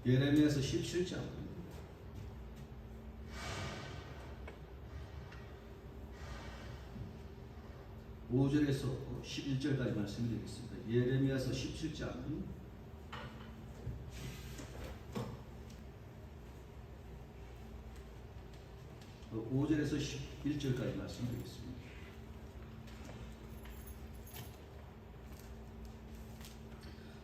예레미야서 17장 5절에서 11절까지 말씀드리겠습니다. 예레미야서 17장 5절에서 11절까지 말씀드리겠습니다.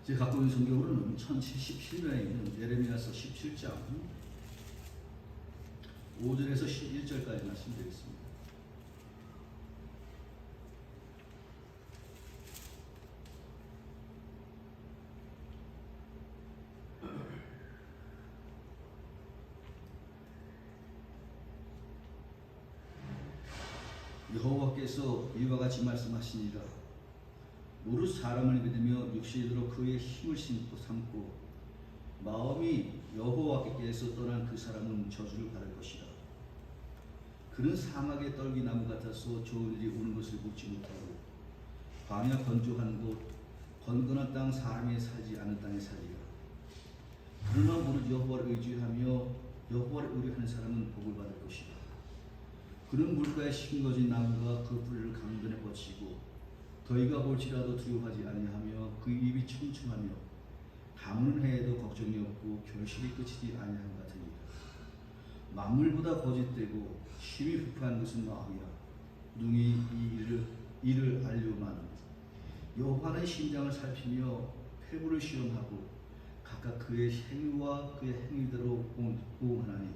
제가 갖고 있는 성경으로는 1077면에 있는 예레미야서 17장 5절에서 11절까지 말씀드리겠습니다. 여호와께서 이와 같이 말씀하시니라. 무릇 사람을 믿으며 육신으로 그의 힘을 삼고 마음이 여호와께서 떠난 그 사람은 저주를 받을 것이라. 그는 사막의 떨기나무 같아서 좋은 일이 오는 것을 묻지 못하고 광야 건조한 곳 건건한 땅 사람이 살지 않은 땅에 살리라. 그러나 무릇 여호와를 의지하며 여호와를 의뢰하는 사람은 복을 받을 것이다. 그는 물가에 심겨진 나무가 그 뿌리를 강변에 뻗치고 더위가 올지라도 두려워하지 아니하며 그 입이 충충하며 가무는 해에도 걱정이 없고 결실이 끝이지 아니한 같으니라. 만물보다 거짓되고 심히 부패한 것은 마음이라. 능히 이 일을 알려만 여호와는 심장을 살피며 폐부를 시험하고 각각 그의 행위와 그의 행위대로 보응하나니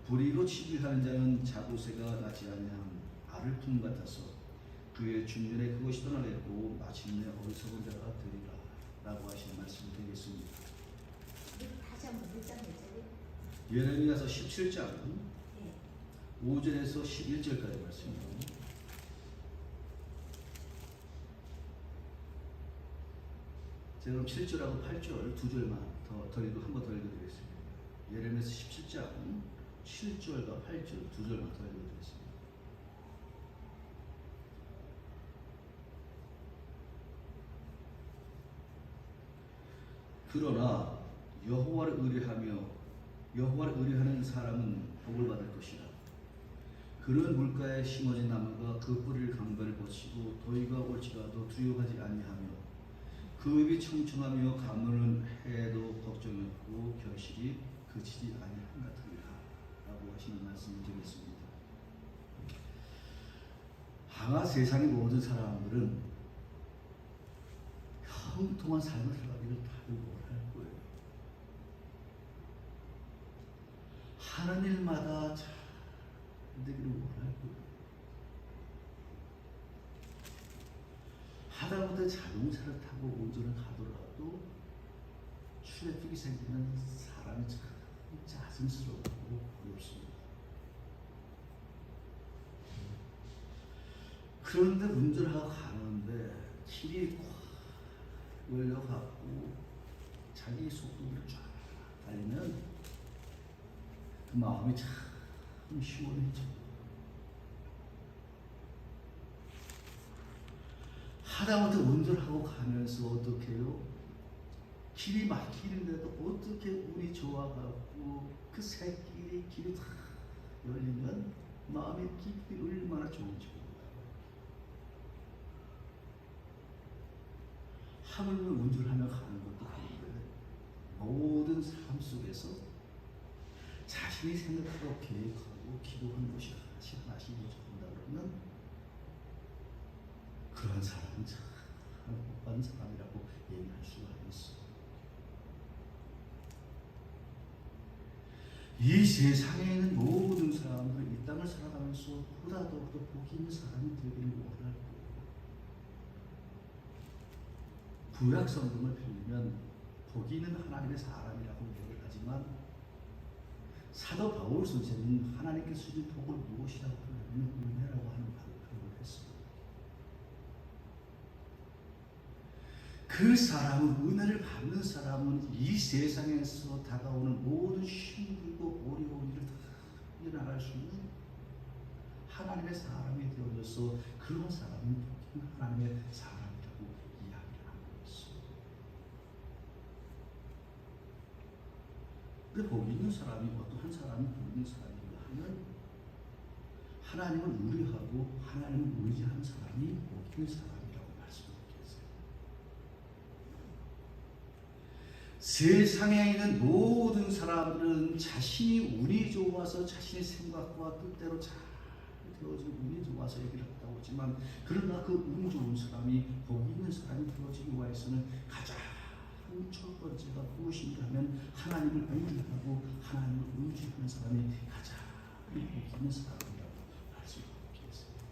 불의로 치질하는 자는 자고새가 나지 아니한 알을 품 같아서 그의 중년에 그것이 떠나겠고 마침내 어리석은 자가 되리라 라고 하시는 말씀이 되겠습니다. 다시 한번 몇 장 몇 절이요? 예레미야서 17장 5절에서 11절까지 말씀입니다. 제가 그럼 7절하고 8절 두 절만 더 한번 더 읽어드리겠습니다. 예레미야서 17장 7절과 8절 두 절만 더 읽어드리겠습니다. 그러나 여호와를 의뢰하는 사람은 복을 받을 것이라. 그는 물가에 심어진 나무가 그 뿌리를 강변에 뻗치고 더위가 올지라도 두려워하지 아니하며 그 입이 청청하며 가무는 해에도 걱정이 없고 결실이 그치지 아니한 같으리라 라고 하시는 말씀을 드리겠습니다. 아마 세상의 모든 사람들은 평통한 삶을 살아가기를 다들 원할 거예요. 하는 일마다 잘 되기를 원할 거예요. 하다못해 자동차를 타고 운전을 하더라도 트래픽이 생기면 사람이 참 짜증스럽고 어렵습니다. 그런데 운전하고 가는데 길이 꽉 열려갖고 자기 속도를 쫙 달리면 그 마음이 참 시원해져. 하다못해 운전하고 가면서 어떻게 해요? 길이 막히는데도 어떻게 운이 좋아갖고 그 새길이 길이 다 열리면 마음의 깊이 얼마나 좋은지 몰라요. 하물며 운전하며 가는 것도 아닌데 모든 삶 속에서 자신이 생각하고 계획하고 기도하는 것이 하나씩 이루어진다 그러면 그런 사람은 참 복받은 사람이라고 얘기할 수가 있어. 이 세상에 있는 모든 사람들은 이 땅을 살아가면서 보다 더 복이 있는 사람이 되기를 원할 거예요. 구약 성경을 빌리면 복이 있는 하나님의 사람이라고 얘기를 하지만 사도 바울 선생은 하나님께서 주신 복을 무엇이라고 하면 은혜라고 하는 발표를 했습니다. 그 사람은 은혜를 받는 사람은 이 세상에서 다가오는 모든 힘들고 어려운 일을 다 이겨나갈 수 있는 하나님의 사람이 되어져서 그런 사람은 복이 있는 하나님의 사람이라고 이야기를 하는 것입니다. 근데 거기 있는 사람이 어떠한 사람이 거기 있는 사람인가 하면 하나님을 의뢰하고 하나님을 의지하는 사람이 거기 있는 사람이라고 말씀드리겠어요. 세상에 있는 모든 사람들은 자신이 운이 좋아서 자신의 생각과 뜻대로 잘 되어지고 운이 좋아서 얘기를 한다고 하지만 그러나 그 운 좋은 사람이 거기 있는 사람이 되어지기 위해서는 가장 첫 번째가 무엇인가 하면 하나님을 의지하고 하나님을 의지하는 사람이 가장 복 있는 사람이라고 말씀드리겠습니다.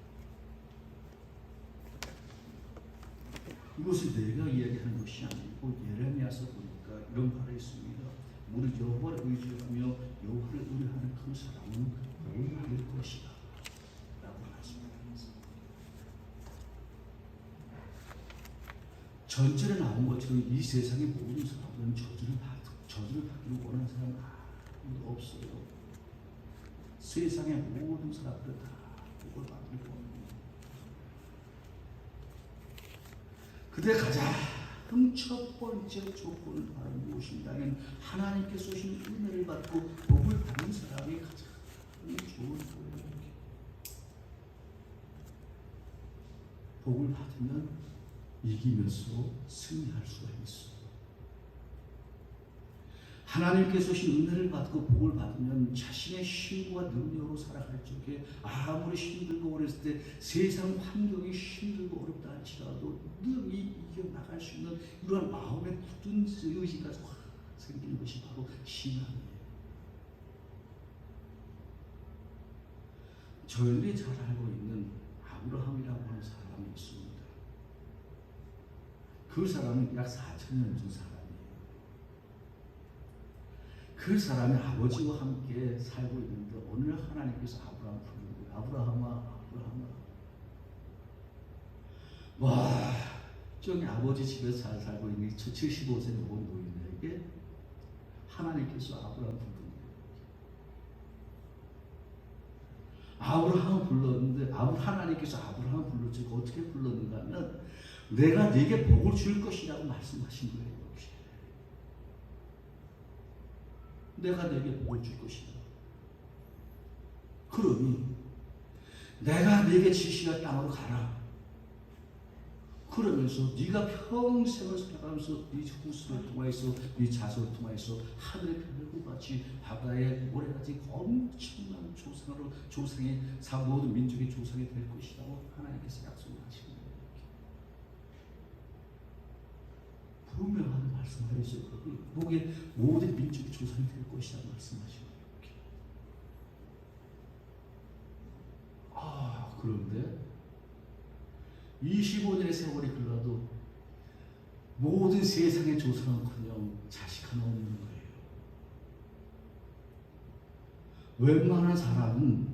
이것을 내가 이야기하는 것이 아니고 예레미야서 보니까 이런 말이 있습니다. 무릇 여호와를 의지하며 여호와를 의뢰하는 그 사람은 복을 받을 것이다 라고 말씀드렸습니다. 전절에 나온 것처럼 이 세상의 모든 사람들은 저주를 받기를 원하는 사람은 아무도 없어요. 세상의 모든 사람들은 다 복을 받기를 원합니다. 그때 가장 첫 번째 조건을 바로 무엇인가 하면 하나님께서 주신 은혜를 받고 복을 받는 사람이 가장 좋은 거예요. 복을 받으면 이기면서 승리할 수가 있어. 하나님께서 주신 은혜를 받고 복을 받으면 자신의 힘과 능력으로 살아갈 적에 아무리 힘들고 어렸을 때 세상 환경이 힘들고 어렵다 할지라도 능히 이겨나갈 수 있는 이러한 마음의 굳은 의지가 생기는 것이 바로 신앙이에요. 저희들이 잘 알고 있는 아브라함이라고 하는 사람이 있습니다. 그 사람은 약 4,000년 전 사람이에요. 그 사람이 아버지와 함께 살고 있는데 어느 날 하나님께서 아브라함을 부르는 거예요. 아브라함아, 아브라함아. 와, 저기 아버지 집에서 잘 살고 있는 75세 먹은 노인에게 하나님께서 아브라함을 부르는 거예요. 아브라함을 불렀는데 하나님께서 아브라함을 불렀지 어떻게 불렀는가 하면 내가 네게 복을 줄 것이라고 말씀하신 거예요. 내가 네게 복을 줄 것이다. 그러니 내가 네게 지시할 땅으로 가라. 그러면서 네가 평생을 살아가면서 네 후손을 통하여서 네 자손을 통하여서 하늘의 별과 같이 바다의 모래같이 엄청난 조상의 모든 민족의 조상이 될 것이라고 하나님께서 약속을 하신 거예요. 분명한 말씀하셨어요. 목에 모든 민족의 조상이 될 것이라고 말씀하신 거예요. 그런데 25년의 세월이 흘러도 모든 세상의 조상은커녕 자식 하나 없는 거예요. 웬만한 사람은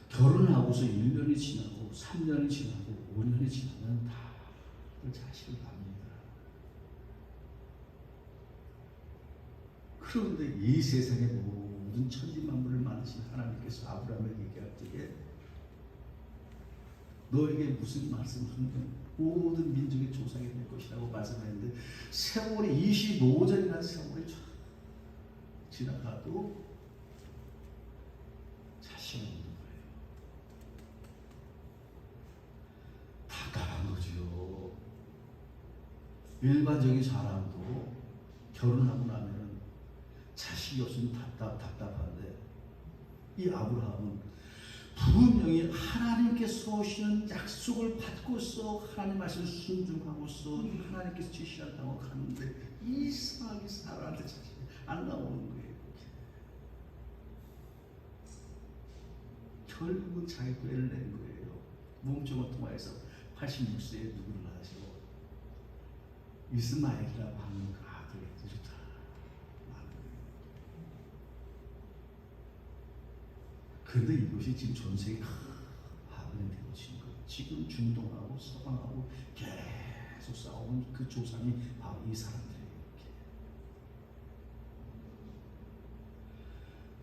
결혼하고서 1년이 지나고 3년이 지나고 5년이 지나면 다 그 자식을 낳습니다. 그런데 이 세상의 모든 천지만물을 만드신 하나님께서 아브라함에게 얘기할 때에 너에게 무슨 말씀을 하면 모든 민족의 조상이 될 것이라고 말씀했는데 세월이 25년이라는 세월이 지나가도 자신이 없는 거예요. 답답한 거죠. 일반적인 사람도 결혼하고 나면 자식이 없으면 답답한데 이 아브라함은 분명히 하나님께서 오시는 약속을 받고서 하나님 말씀을 순종하고서 하나님께서 지시할 땅으로 갔는데 이상하게 사람한테 자식이 안 나오는 거예요. 결국은 자기 애를 낸 거예요. 몸종을 통해서 86세에 누구를 낳으시고 이스마엘이라고 하는 그 아들들이 다 낳은 거예요. 그런데 이것이 지금 전 세계 파괴는 되어진 거예요. 지금 중동하고 서방하고 계속 싸우는 그 조상이 바로 이 사람들이에요.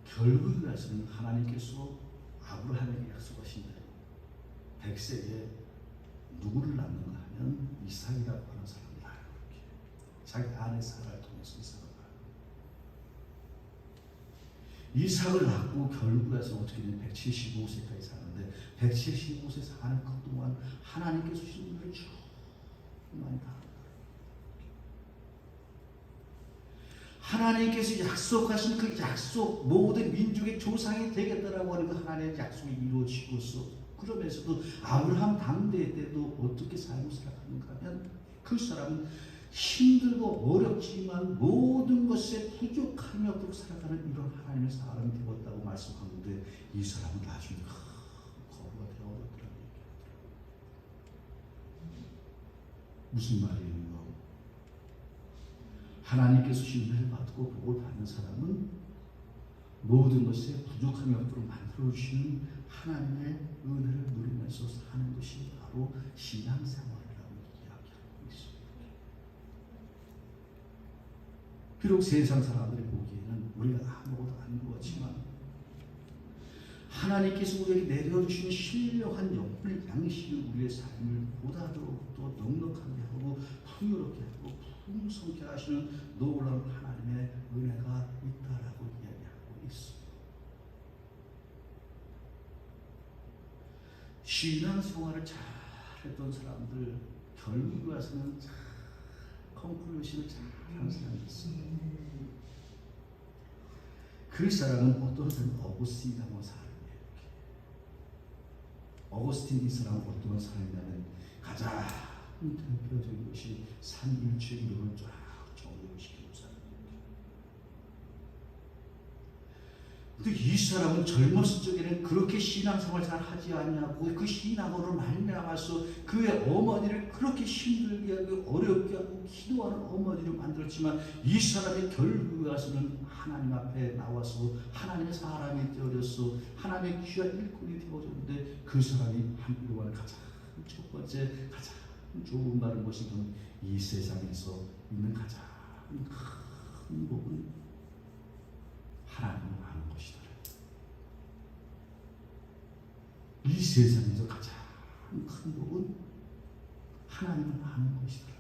결국 말씀은 하나님께서 아브라함에게 약속하신 대로 100세에 누구를 낳는가 하면 이삭이라고 하는 사람이 낳아요. 자기 아내 사라를 통해서 이삭을 낳아요. 이삭을 낳고 결국에서 어떻게 되면 175세까지 사는데 175세 사는 것 동안 하나님께서 주신 은혜를 쭉 많이 다 하나님께서 약속하신 그 약속, 모든 민족의 조상이 되겠다라고 하는 그 하나님의 약속이 이루어지고서 그러면서도 아브라함 당대 때도 어떻게 삶을 살아가는가 하면 그 사람은 힘들고 어렵지만 모든 것에 부족함이 없도록 살아가는 이런 하나님의 사람이 되었다고 말씀하는데 이 사람은 나중에 거부가 되어버렸더라고요. 무슨 말이에요? 하나님께서 신뢰를 받고 복을 받는 사람은 모든 것에 부족함이 없도록 만들어주시는 하나님의 은혜를 누리면서 사는 것이 바로 신앙생활이라고 이야기하고 있습니다. 비록 세상 사람들이 보기에는 우리가 아무것도 아닌 것 같지만 하나님께서 우리에게 내려주시는 신령한 영혼의 양식을 우리의 삶을 보다도 또 넉넉하게 하고 풍요롭게 하고 풍성케 하시는 놀라운 하나님의 은혜가 있다라고 이야기하고 있습니다. 신앙생활을 잘했던 사람들 결국에 와서는 잘 컨클루션을 잘하는 사람이 있습니다. 그 사람은 어떤 사람은 어거스틴이라고 사람이에요. 어거스틴 이 사람은 어떤 사람이냐면 가장 대표적인 것이 삼일체 이론을 쫙 정리시키는 사람입니다. 근데 이 사람은 젊었을 적에는 그렇게 신앙생활 잘 하지 않냐고 그 신앙으로 말미암아서 그의 어머니를 그렇게 힘들게 하고 어렵게 하고 기도하는 어머니를 만들었지만 이 사람이 결국에 와서는 하나님 앞에 나와서 하나님의 사람이 되어져서 하나님의 귀한 일꾼이 되어졌는데 그 사람이 한국에 가장 첫 번째 가장 좋은 말은 무엇이든 이 세상에서 있는 가장 큰 복은 하나님을 아는 것이다. 이 세상에서 가장 큰 복은 하나님을 아는 것이다.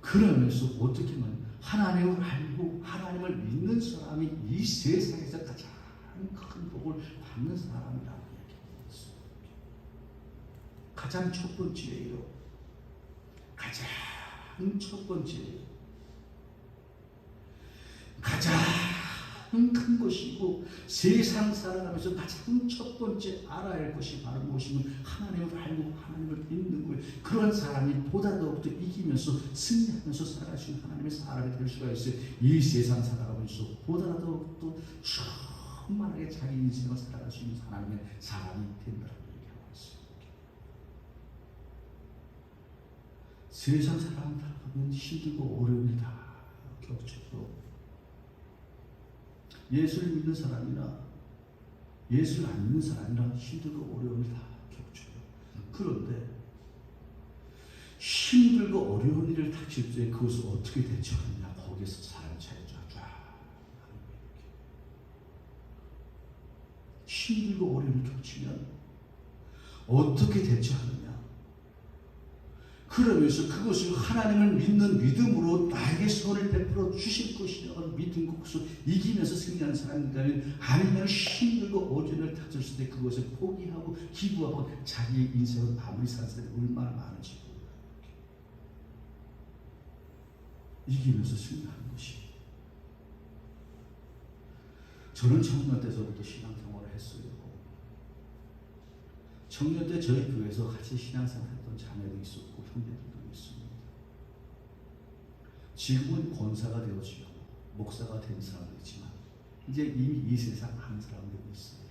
그러면서 어떻게 하면 하나님을 알고 하나님을 믿는 사람이 이 세상에서 가장 큰 복을 받는 사람이라고 얘기하고 있습니다. 가장 첫 번째예요. 가장 첫 번째예요. 가장 큰 것이고 세상 살아가면서 가장 첫 번째 알아야 할 것이 바로 무엇이면 하나님을 알고 하나님을 믿는 거예요. 그런 사람이 보다 더욱더 이기면서 승리하면서 살아갈 수 있는 하나님의 사람이 될 수가 있어요. 이 세상 살아가면서 보다 더욱더 충만하게 자기 인생을 살아갈 수 있는 하나님의 사람이 된다고 얘기하고 있어요. 세상 살아가면 힘들고 어려움이 다 겹쳐도 예수를 믿는 사람이나 예수를 안 믿는 사람이나 힘들고 어려움이 다 겹쳐요. 그런데 힘들고 어려운 일을 닥칠 때 그것을 어떻게 대처하느냐 거기에서 사람의 차이가 쫙 힘들고 어려움이 겹치면 어떻게 대처하느냐 그러면서 그것을 하나님을 믿는 믿음으로 나에게 선을 베풀어 주실 것이라고 믿은 것을 이기면서 승리하는 사람이라면 아니면 힘들고 어려움을 닥쳤을 때 그것을 포기하고 기부하고 자기의 인생을 마무리 사는 사람이 얼마나 많은지 이기면서 승리하는 것이 저는 청년 때서부터 신앙생활을 했어요. 청년 때 저희 교회에서 같이 신앙생활했던 자매도 있었고 형제들도 있습니다. 지금은 권사가 되어지고 목사가 된 사람도 있지만 이제 이미 이 세상 하는 사람들이 있어요.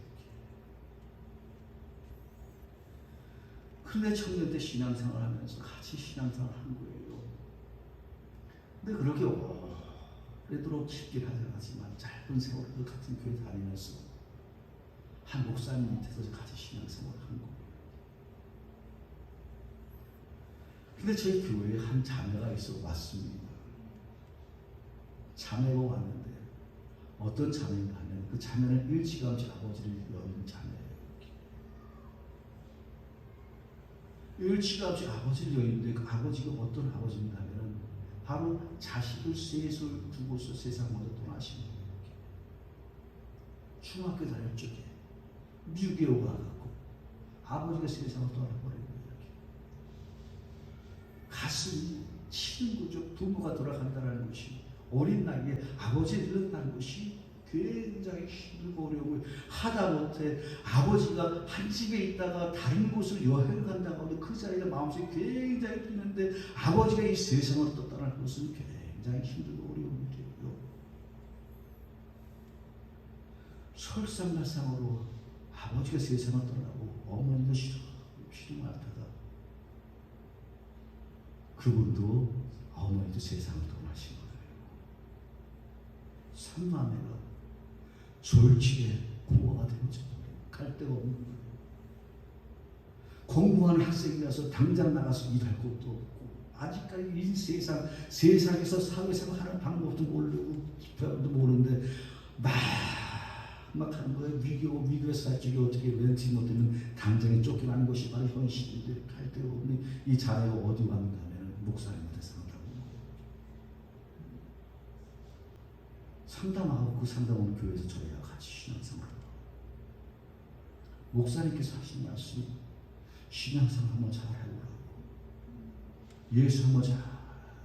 그런데 청년 때 신앙생활하면서 같이 신앙생활한 거예요. 근데 그렇게 오래도록 깊게 하지 않았지만 짧은 세월도 같은 교회 다니면서 한 목사님 밑에서 같이 신앙생활을 한 거예요. 근데 저희 교회에 한 자매가 있어 왔습니다. 자매가 왔는데 어떤 자매인가 하면 그 자매는 일찌감치 아버지를 여는 자매예요. 일찌감치 아버지를 여는데 그 아버지가 어떤 아버지인가 하면 바로 자식을 셋을 두고서 세상으로 떠나신 거예요. 중학교 다닐 적에 미국에 와갖고 아버지가 세상을 떠나버린 거예요. 가슴이 치는 거죠. 부모가 돌아간다는 것이, 어린 나이에 아버지를 잃는다는 것이 굉장히 힘들고 어려운 거예요. 하다못해 아버지가 한 집에 있다가 다른 곳을 여행을 간다고 하면 그 자리가 마음속에 굉장히 뛰는데, 아버지가 이 세상을 떠나는 것은 굉장히 힘들고 어려운 일이에요. 설상가상으로 아버지가 세상을 떠나고 어머니도 시름할 때다. 그분도 어머니도 세상을 떠나신 거예요. 삼남매가 졸지에 고아가 되어져 갈 데가 없는 거예요. 공부하는 학생이라서 당장 나가서 일할 곳도 없고, 아직까지 이 세상에서 사회생활 하는 방법도 모르고 기표도 모르는데 막 하는 거예요. 위교에서 살 적에 어떻게 렌트 못하면 당장에 쫓겨나는 것이 바로 현실인데, 갈 데가 없는 이 자네가 어디 왔는가 하면 목사님한테 상담하는 거예요. 상담하고 그 상담하는 교회에서 저희가 같이 신앙생활을 하고, 목사님께서 하신 말씀, 신앙생활 한번 잘 해보라고, 예수 한번 잘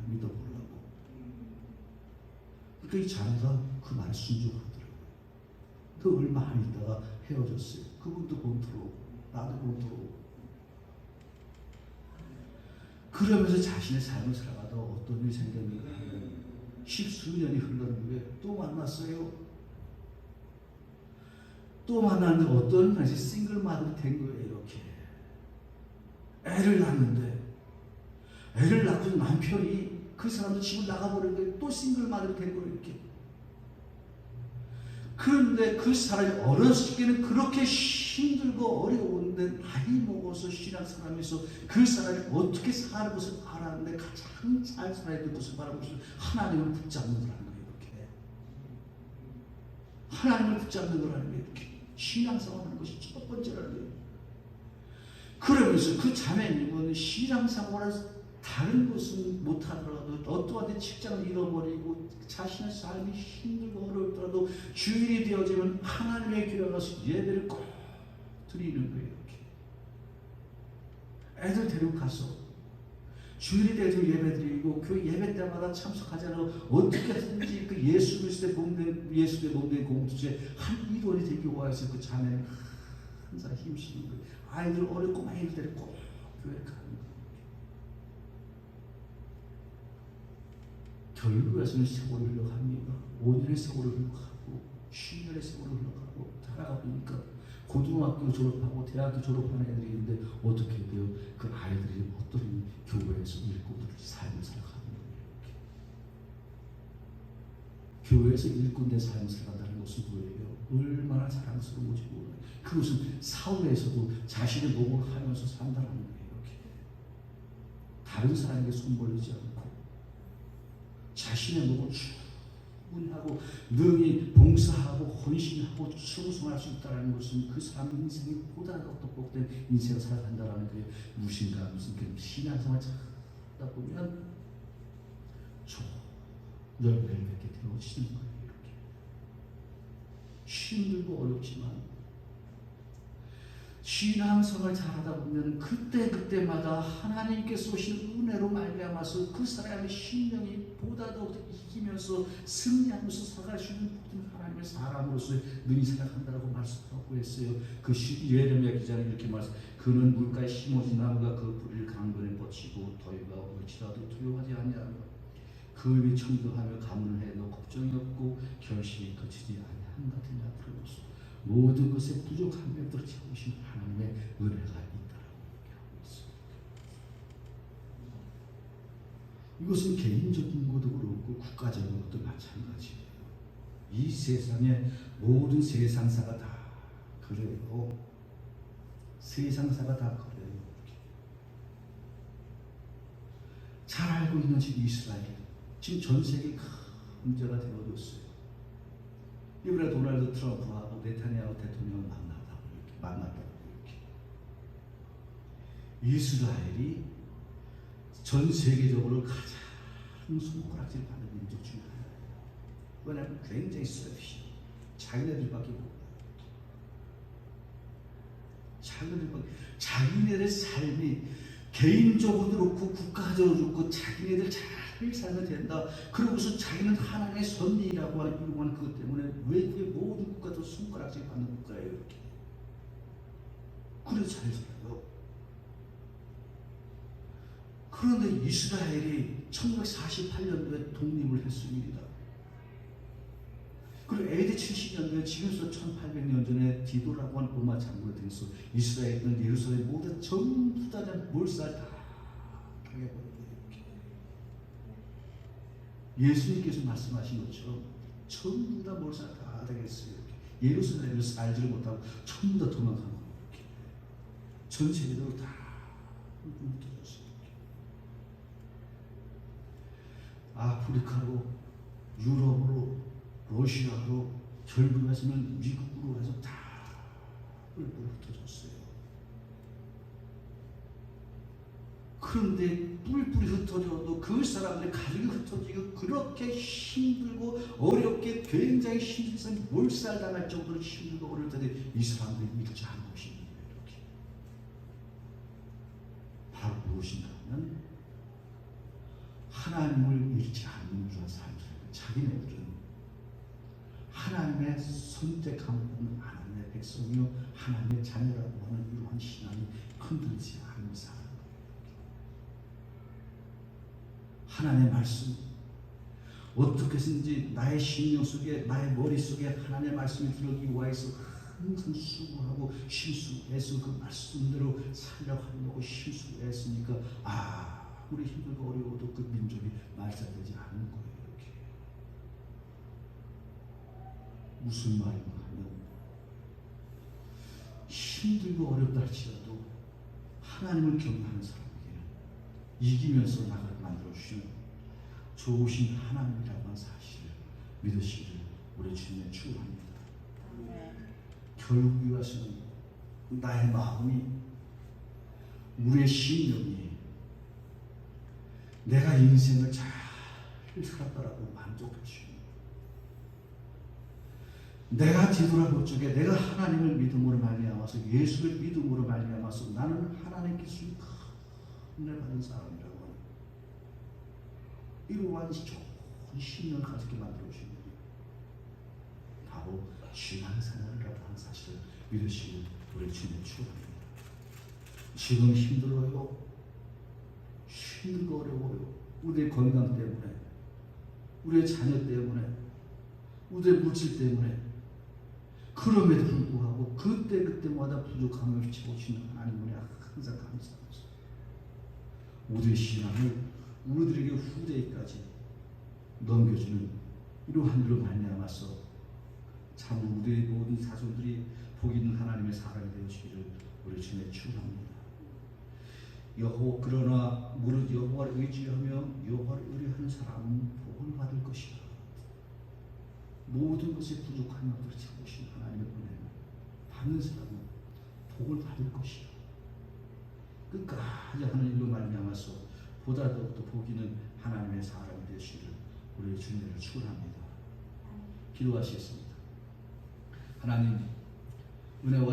믿어보라고. 그러니까 이 자네가 그 말에 순종하더라고요. 그 얼마 안 있다가 헤어졌어요. 그분도 본토로, 나도 본토로. 그러면서 자신의 삶을 살아가다 어떤 일이 생겼는가 하면, 십수년이 흘렀는 후에 또 만났어요. 또 만났는데 어떤 날이 싱글마들이 된 거예요. 이렇게 애를 낳는데, 애를 낳고 남편이 그 사람도 집을 나가버린 거예요. 또 싱글마들이 된 거예요. 이렇게. 그런데 그 사람이 어렸을 때는 그렇게 힘들고 어려운데, 나이 먹어서 신앙생활하면서 그 사람이 어떻게 사는 것을 알았는데, 가장 잘 살아야 될 것을 바라보면서 하나님을 붙잡는 거라는 거예요. 이렇게 하나님을 붙잡는 거라는 거예요. 이렇게 신앙생활하는 것이 첫 번째라는 거예요. 그러면서 그 자매님은 신앙생활을 다른 것은 못하더라도, 어떠한 직장을 잃어버리고 자신의 삶이 힘들고 어렵더라도 주일이 되어지면 하나님의 교회 가서 예배를 꼭 드리는 거예요. 이렇게 애들 데리고 가서 주일이 되어지면 예배 드리고, 그 예배 때마다 참석하지 않아 어떻게든지 그 예수 그리스도의 몸된 공동체에 한 일원이 되기 위해서 그 자매는 항상 힘쓰는 거예요. 아이들 어렵고 많이 데리고 꼭 교회에 가는 거예요. 결국에서는 세월이 흘러갑니다. 5년의 세월이 흘러가고 10년의 세월이 흘러가고 살아가 보니까 고등학교 졸업하고 대학교 졸업하는 애들이 있는데, 어떻게 돼요? 그 아이들이 어떤 교회에서 일꾼들 삶을 살아가는 거예요. 교회에서 일꾼된 삶을 살아간다는 것은 뭐예요? 얼마나 자랑스러운 건지 몰라요. 그것은 사회에서도 자신의 목을 하면서 산다는 거예요. 이렇게 다른 사람에게 손 벌리지 않고 자신의 목을 충분히 하고 능히 봉사하고 헌신하고 충성할 수 있다는 것은 그 사람 인생이 보다도 똑똑된 인생을 살아간다는 게 무엇인가, 무슨 그 신앙생활 찾다 보면 열매를 맺게 되어지는 거예요. 이렇게 힘들고 어렵지만 신앙생활을 잘하다 보면 그때마다 하나님께서 오신 은혜로 말미암아서 그 사람의 심령이 보다도 이기면서 승리하면서 살아갈 수 있는 모든 하나님의 사람으로서 능히 살아간다고 말씀하고 했어요. 그 예레미야 기자는 이렇게 말씀, 그는 물가에 심어진 나무가 그 뿌리를 강변에 뻗치고 더위가 올지라도 두려워하지 아니하며 그 위에 청도하며 가문을 해도 걱정이 없고 결실이 그치지 아니한 같으냐. 그러면서 모든 것에 부족한 것들을 채우신 하나님의 은혜가 있다라고 얘기하고 있습니다. 이것은 개인적인 것도 그렇고 국가적인 것도 마찬가지예요. 이 세상의 모든 세상사가 다 그래요. 세상사가 다 그래요. 잘 알고 있는 지금 이스라엘, 지금 전 세계 큰 문제가 되어졌어요. 이번에 도널드 트럼프하고 네타냐후 대통령을 만났다고 이렇게. 이스라엘이 전 세계적으로 가장 많은 손가락질 받는 민족 중에 하나예요. 왜냐하면 굉장히 셀피시, 자기네들밖에 몰라요. 자기네들 삶이 개인적으로 그렇고 국가적으로 그렇고 자기네들 잘 살면 된다. 그러고서 자기는 하나님의 선민이라고 하는 이루어가는 그것 때문에 외국의 모든 국가도 손가락질 받는 국가예요. 이렇게. 그래서 잘 살아요. 그런데 이스라엘이 1948년도에 독립을 했습니다. 그리고 AD 70년도에 지금부터 1800년 전에 디도라고 하는 로마 장군에 대해서 이스라엘은 예루살렘 모두 전부 다 몰살 다 당해버리고 이렇게. 예수님께서 말씀하신 것처럼 전부 다 몰살 다 당했어요. 이렇게. 예루살렘을 살지를 못하고 전부 다 도망가고 이렇게. 전 세계적으로 다 흩어졌어요. 아프리카로, 유럽으로, 러시아로, 결국에서는 미국으로 해서 다 뿔뿔이 흩어졌어요. 그런데 뿔뿔이 흩어져도 그 사람들의 가족이 흩어지고 그렇게 힘들고 어렵게 굉장히 힘들어서 몰살당할 정도로 힘들고 어려울 때도 이 사람들이 잃지 않은 것이 있는 거예요. 이렇게. 바로 무엇인가 하면 하나님을 잃지 않는 그런 삶들. 자기네들은 하나님의 선택한 하나님의 백성이요 하나님의 자녀라고 하는 이러한 신앙이 흔들리지 않는 사람. 하나님의 말씀 어떻게 해서든지 나의 심령 속에 나의 머릿속에 하나님의 말씀이 들어오기 위해서 항상 수고하고 심수해서 그 말씀대로 살려고 하려고 심수했으니까 우리 힘들고 어려워도 그 민족이 말살되지 않는 거예요. 이렇게. 무슨 말인가 하면 힘들고 어렵다 할지라도 하나님을 경외하는 사람에게는 이기면서 나가게 만들어주시는 좋으신 하나님이라고 하는 사실을 믿으시기를 우리 주님의 축원합니다. 결국 이것은 나의 마음이 우리의 심령이 내가 인생을 잘 살았다라고 만족할 수 있는 내가 뒤돌아볼 적에 내가 하나님을 믿음으로 말미암아서 예수를 믿음으로 말미암아서 나는 하나님께서 큰 은혜 받은 사람이라고 하는 이러한 좋은 신령을 가지게 만들어주신 분이 바로 신앙생활이라고 하는 사실을 믿으시는 우리 주님의 축원합니다. 지금 힘들어요. 힘들고 어려워요. 우리의 건강 때문에, 우리의 자녀 때문에, 우리의 물질 때문에. 그럼에도 불구하고 그때마다 부족함을 채우시는 하나님을 항상 감사합니다. 우리의 신앙을 우리들에게 후대까지 넘겨주는 이러한 일로 말미암아서 참 우리의 모든 자손들이 복 있는 하나님의 사람이 되시기를 우리 주님의 축원합니다. 그러나 무릇 여호와를 의지하며 여호와를 의뢰하는 사람은 복을 받을 것이다. 모든 것에 부족한 것들을 채우신 하나님의 은혜를 받는 사람은 복을 받을 것이다. 끝까지 하는 일로 말미암아서 보다 더욱더 복 있는 하나님의 사람이 되시기를 우리 주님을 축원합니다. 기도하시겠습니다. 하나님 은혜와